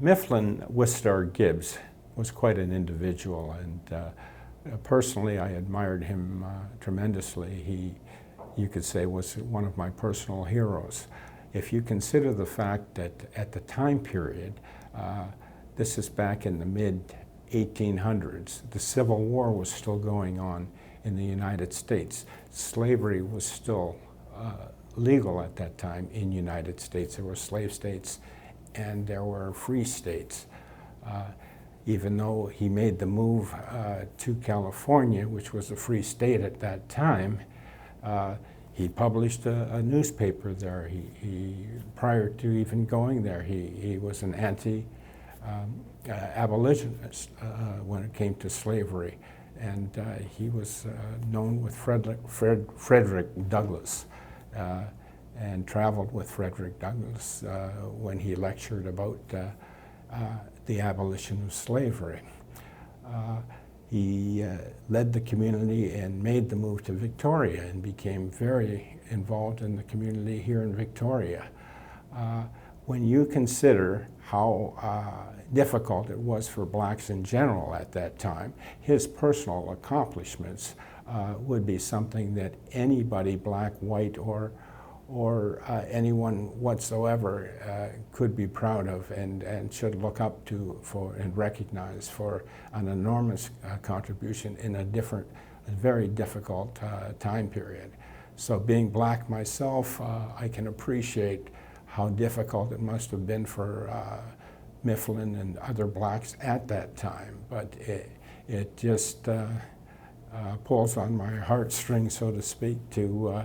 Mifflin Gibbs was quite an individual, and personally I admired him tremendously. He, you could say, was one of my personal heroes. If you consider the fact that at the time period, this is back in the mid-1800s, the Civil War was still going on in the United States. Slavery was still legal at that time in the United States. There were slave states and there were free states. Even though he made the move to California, which was a free state at that time, he published a newspaper there. Prior to even going there, he was an anti-abolitionist when it came to slavery. And he was known with Frederick Douglass and traveled with Frederick Douglass when he lectured about the abolition of slavery. He led the community and made the move to Victoria and became very involved in the community here in Victoria. When you consider how difficult it was for blacks in general at that time, his personal accomplishments would be something that anybody, black, white, or anyone whatsoever could be proud of and should look up to and recognize for an enormous contribution in a very difficult time period. So being black myself, I can appreciate how difficult it must have been for Mifflin and other blacks at that time, but it just pulls on my heartstrings, so to speak, to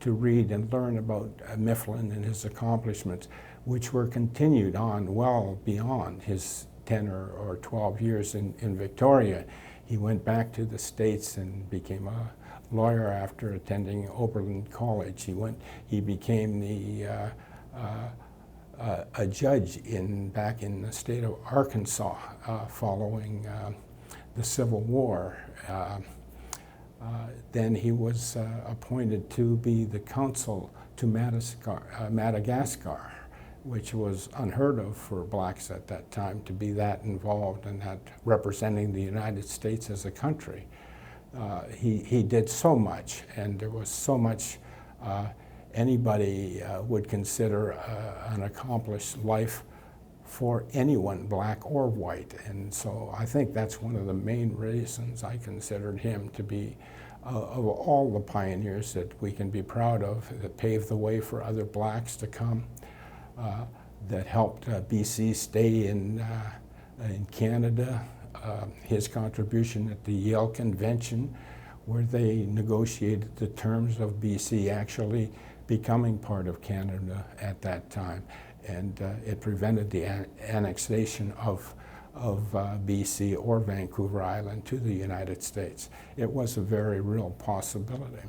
read and learn about Mifflin and his accomplishments, which were continued on well beyond his 10 or 12 years in Victoria. He went back to the States and became a lawyer after attending Oberlin College. He became a judge back in the state of Arkansas following the Civil War. Then he was appointed to be the consul to Madagascar, which was unheard of for blacks at that time, to be that involved and that representing the United States as a country. He did so much, and there was so much anybody would consider an accomplished life for anyone, black or white. And so I think that's one of the main reasons I considered him to be, of all the pioneers that we can be proud of, that paved the way for other blacks to come, that helped BC stay in Canada. His contribution at the Yale Convention, where they negotiated the terms of BC actually becoming part of Canada at that time. And it prevented the annexation of BC or Vancouver Island to the United States. It was a very real possibility.